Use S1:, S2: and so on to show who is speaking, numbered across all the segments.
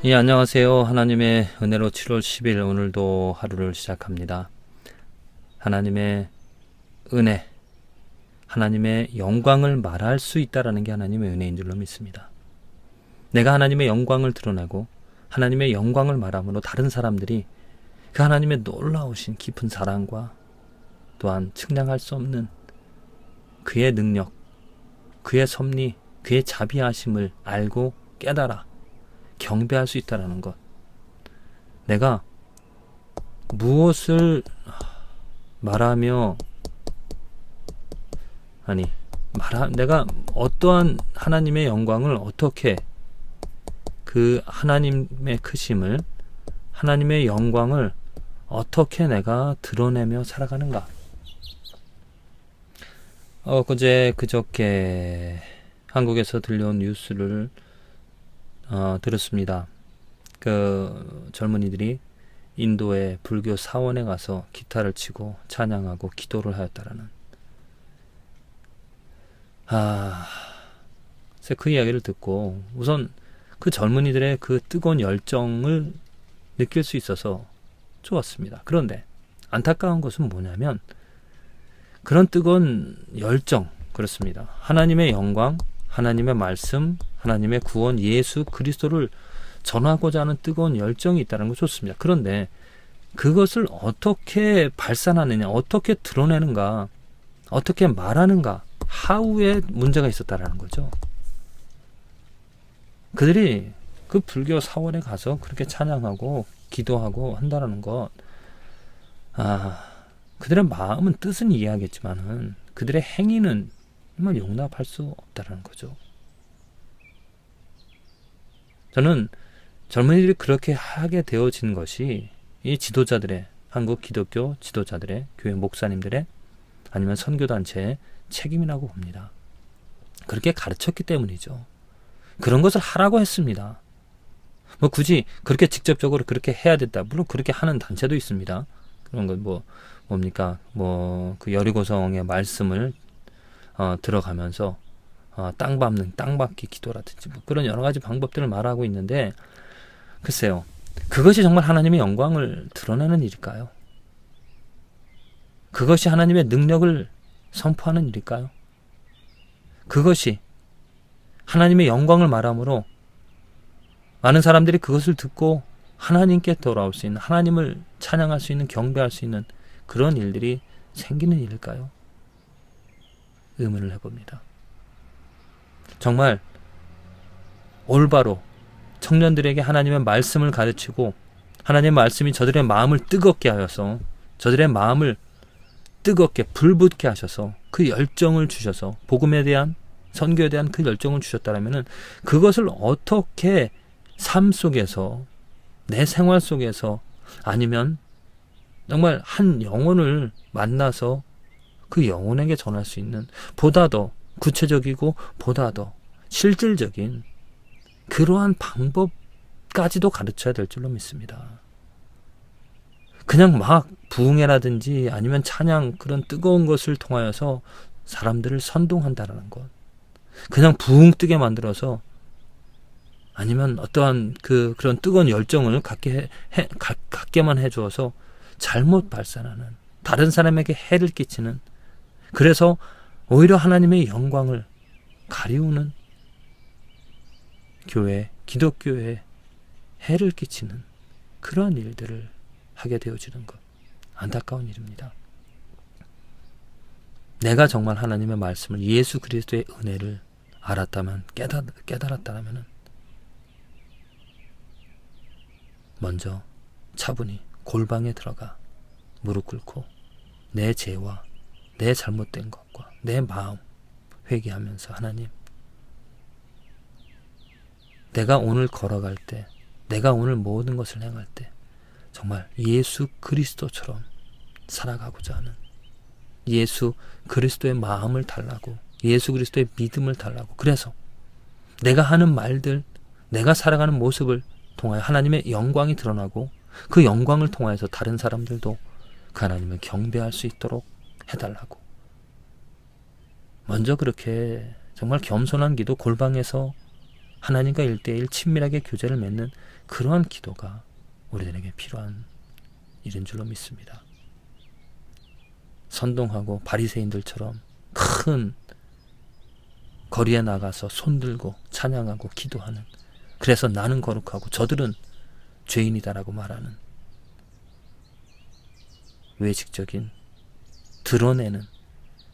S1: 예, 안녕하세요. 하나님의 은혜로 7월 10일 오늘도 하루를 시작합니다. 하나님의 은혜, 하나님의 영광을 말할 수 있다라는 게 하나님의 은혜인 줄로 믿습니다. 내가 하나님의 영광을 드러내고 하나님의 영광을 말함으로 다른 사람들이 그 하나님의 놀라우신 깊은 사랑과 또한 측량할 수 없는 그의 능력, 그의 섭리, 그의 자비하심을 알고 깨달아 경배할 수 있다라는 것. 내가 무엇을 말하며 내가 어떠한 하나님의 영광을 어떻게 그 하나님의 크심을 하나님의 영광을 어떻게 내가 드러내며 살아가는가. 그저께 한국에서 들려온 뉴스를 들었습니다. 그 젊은이들이 인도의 불교 사원에 가서 기타를 치고 찬양하고 기도를 하였다라는. 그 이야기를 듣고 우선 그 젊은이들의 그 뜨거운 열정을 느낄 수 있어서 좋았습니다. 그런데 안타까운 것은 뭐냐면 그런 뜨거운 열정, 그렇습니다. 하나님의 영광, 하나님의 말씀, 하나님의 구원, 예수 그리스도를 전하고자 하는 뜨거운 열정이 있다는 거 좋습니다. 그런데 그것을 어떻게 발산하느냐, 어떻게 드러내는가, 어떻게 말하는가, 하우에 문제가 있었다라는 거죠. 그들이 그 불교 사원에 가서 그렇게 찬양하고 기도하고 한다라는 것, 그들의 마음은 뜻은 이해하겠지만은 그들의 행위는 정말 용납할 수 없다라는 거죠. 저는 젊은이들이 그렇게 하게 되어진 것이 이 지도자들의, 한국 기독교 지도자들의, 교회 목사님들의, 아니면 선교단체의 책임이라고 봅니다. 그렇게 가르쳤기 때문이죠. 그런 것을 하라고 했습니다. 굳이 그렇게 직접적으로 그렇게 해야 됐다. 물론 그렇게 하는 단체도 있습니다. 그런 건 뭡니까? 그 여리고성의 말씀을 들어가면서 땅밟기 기도라든지 그런 여러 가지 방법들을 말하고 있는데, 글쎄요, 그것이 정말 하나님의 영광을 드러내는 일일까요? 그것이 하나님의 능력을 선포하는 일일까요? 그것이 하나님의 영광을 말함으로 많은 사람들이 그것을 듣고 하나님께 돌아올 수 있는, 하나님을 찬양할 수 있는, 경배할 수 있는 그런 일들이 생기는 일일까요? 의문을 해봅니다. 정말 올바로 청년들에게 하나님의 말씀을 가르치고 하나님의 말씀이 저들의 마음을 뜨겁게 하여서, 저들의 마음을 뜨겁게 불붙게 하셔서 그 열정을 주셔서 복음에 대한, 선교에 대한 그 열정을 주셨다면 그것을 어떻게 삶 속에서, 내 생활 속에서, 아니면 정말 한 영혼을 만나서 그 영혼에게 전할 수 있는 보다 더 구체적이고 보다 더 실질적인 그러한 방법까지도 가르쳐야 될 줄로 믿습니다. 그냥 막 부흥회라든지 아니면 찬양, 그런 뜨거운 것을 통하여서 사람들을 선동한다라는 것, 그냥 부흥 뜨게 만들어서, 아니면 어떠한 그런 뜨거운 열정을 갖게만 해주어서 잘못 발산하는, 다른 사람에게 해를 끼치는, 그래서 오히려 하나님의 영광을 가리우는, 교회, 기독교에 해를 끼치는 그러한 일들을 하게 되어지는 것, 안타까운 일입니다. 내가 정말 하나님의 말씀을, 예수 그리스도의 은혜를 알았다면, 깨달았다면 먼저 차분히 골방에 들어가 무릎 꿇고 내 죄와 내 잘못된 것과 내 마음 회개하면서, 하나님, 내가 오늘 걸어갈 때, 내가 오늘 모든 것을 행할 때 정말 예수 그리스도처럼 살아가고자 하는, 예수 그리스도의 마음을 달라고, 예수 그리스도의 믿음을 달라고, 그래서 내가 하는 말들, 내가 살아가는 모습을 통하여 하나님의 영광이 드러나고 그 영광을 통하여서 다른 사람들도 그 하나님을 경배할 수 있도록 해달라고, 먼저 그렇게 정말 겸손한 기도, 골방에서 하나님과 1:1 친밀하게 교제를 맺는 그러한 기도가 우리들에게 필요한 일인 줄로 믿습니다. 선동하고 바리새인들처럼 큰 거리에 나가서 손들고 찬양하고 기도하는, 그래서 나는 거룩하고 저들은 죄인이다라고 말하는 외식적인, 드러내는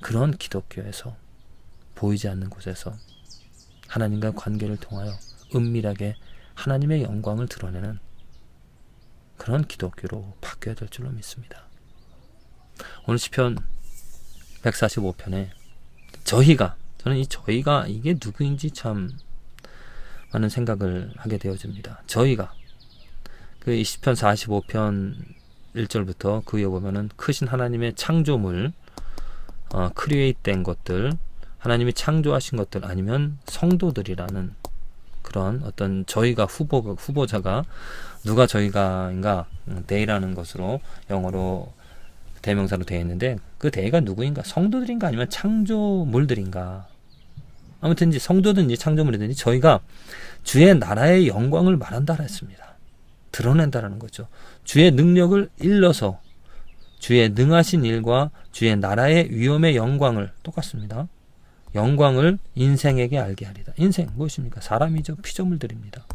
S1: 그런 기독교에서, 보이지 않는 곳에서 하나님과 관계를 통하여 은밀하게 하나님의 영광을 드러내는 그런 기독교로 바뀌어야 될 줄로 믿습니다. 오늘 시편 145편에 저는 이 저희가 이게 누구인지 참 많은 생각을 하게 되어집니다. 저희가 그 시편 45편 1절부터 그 위에 보면은 크신 하나님의 창조물, 크리에이트된 것들, 하나님이 창조하신 것들, 아니면 성도들이라는 그런 어떤 저희가 후보자가 누가 저희가인가, they라는 것으로 영어로 대명사로 되어 있는데, 그 they가 누구인가? 성도들인가 아니면 창조물들인가? 아무튼 성도든지 창조물이든지 저희가 주의 나라의 영광을 말한다라 했습니다. 드러낸다라는 거죠. 주의 능력을 일러서 주의 능하신 일과 주의 나라의 위엄의 영광을, 똑같습니다. 영광을 인생에게 알게 하리다. 인생 무엇입니까? 사람이죠. 피조물들입니다.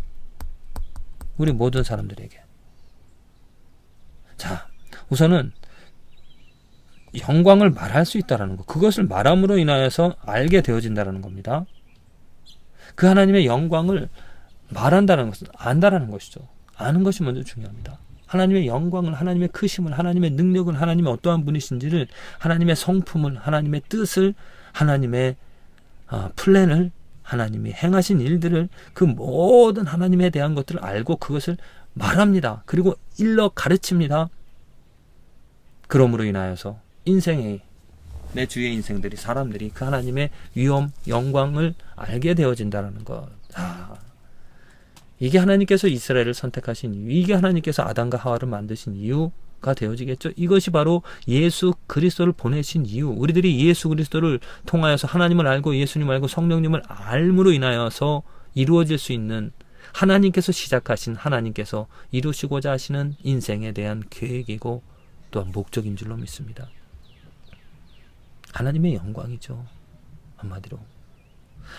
S1: 우리 모든 사람들에게. 자, 우선은 영광을 말할 수 있다라는 것, 그것을 말함으로 인하여서 알게 되어진다라는 겁니다. 그 하나님의 영광을 말한다는 것은 안다라는 것이죠. 아는 것이 먼저 중요합니다. 하나님의 영광을, 하나님의 크심을, 하나님의 능력을, 하나님의 어떠한 분이신지를, 하나님의 성품을, 하나님의 뜻을, 하나님의 플랜을, 하나님이 행하신 일들을, 그 모든 하나님에 대한 것들을 알고 그것을 말합니다. 그리고 일러 가르칩니다. 그러므로 인하여서 인생의, 내 주위의 인생들이, 사람들이 그 하나님의 위엄, 영광을 알게 되어진다는 것. 이게 하나님께서 이스라엘을 선택하신 이유, 이게 하나님께서 아담과 하와를 만드신 이유가 되어지겠죠. 이것이 바로 예수 그리스도를 보내신 이유, 우리들이 예수 그리스도를 통하여서 하나님을 알고 예수님 알고 성령님을 알므로 인하여서 이루어질 수 있는, 하나님께서 시작하신, 하나님께서 이루시고자 하시는 인생에 대한 계획이고 또한 목적인 줄로 믿습니다. 하나님의 영광이죠. 한마디로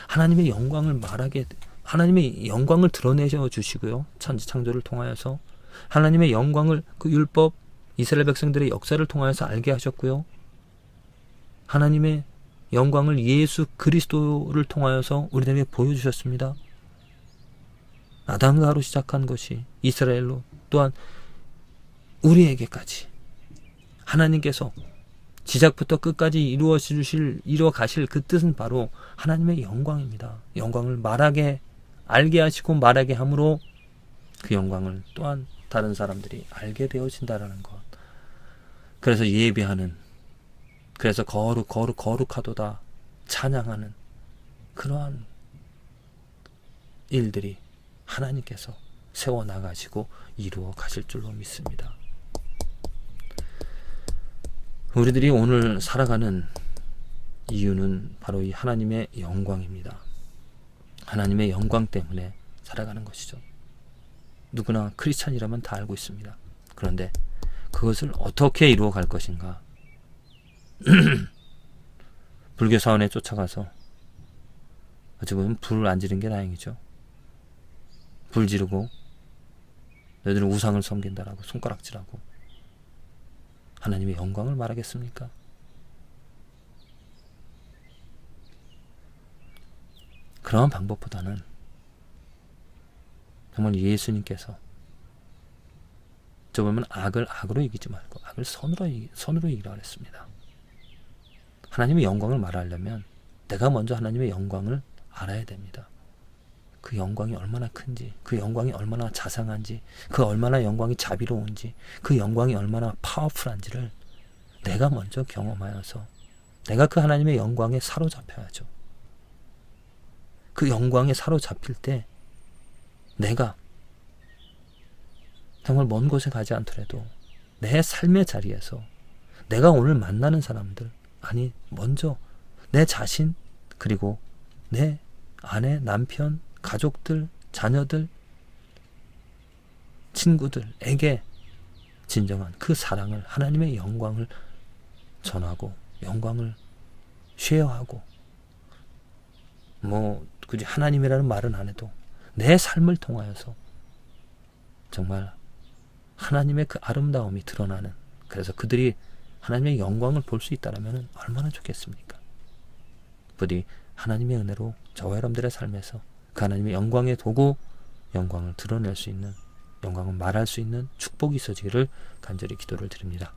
S1: 하나님의 영광을 말하게, 하나님의 영광을 드러내셔 주시고요. 천지 창조를 통하여서 하나님의 영광을, 그 율법, 이스라엘 백성들의 역사를 통하여서 알게 하셨고요. 하나님의 영광을 예수 그리스도를 통하여서 우리들에게 보여주셨습니다. 아담과 하로 시작한 것이 이스라엘로, 또한 우리에게까지 하나님께서 시작부터 끝까지 이루어 가실 그 뜻은 바로 하나님의 영광입니다. 영광을 말하게, 알게 하시고 말하게 함으로 그 영광을 또한 다른 사람들이 알게 되어진다라는 것. 그래서 예배하는, 그래서 거룩하도다 찬양하는 그러한 일들이 하나님께서 세워나가시고 이루어 가실 줄로 믿습니다. 우리들이 오늘 살아가는 이유는 바로 이 하나님의 영광입니다. 하나님의 영광 때문에 살아가는 것이죠. 누구나 크리스찬이라면 다 알고 있습니다. 그런데 그것을 어떻게 이루어 갈 것인가? 불교 사원에 쫓아가서, 어찌 보면 불을 안 지른 게 다행이죠. 불 지르고 너희들은 우상을 섬긴다라고 손가락질하고 하나님의 영광을 말하겠습니까? 그러한 방법보다는 정말 예수님께서, 저 보면 악을 악으로 이기지 말고 악을 선으로 이기라 그랬습니다. 하나님의 영광을 말하려면 내가 먼저 하나님의 영광을 알아야 됩니다. 그 영광이 얼마나 큰지, 그 영광이 얼마나 자상한지, 그 얼마나 영광이 자비로운지, 그 영광이 얼마나 파워풀한지를 내가 먼저 경험하여서 내가 그 하나님의 영광에 사로잡혀야죠. 그 영광에 사로잡힐 때 내가 정말 먼 곳에 가지 않더라도 내 삶의 자리에서 내가 오늘 만나는 사람들, 아니 먼저 내 자신, 그리고 내 아내, 남편, 가족들, 자녀들, 친구들에게 진정한 그 사랑을, 하나님의 영광을 전하고 영광을 쉐어하고, 굳이 하나님이라는 말은 안 해도 내 삶을 통하여서 정말 하나님의 그 아름다움이 드러나는, 그래서 그들이 하나님의 영광을 볼 수 있다면 얼마나 좋겠습니까? 부디 하나님의 은혜로 저와 여러분들의 삶에서 그 하나님의 영광의 도구, 영광을 드러낼 수 있는, 영광을 말할 수 있는 축복이 있어지기를 간절히 기도를 드립니다.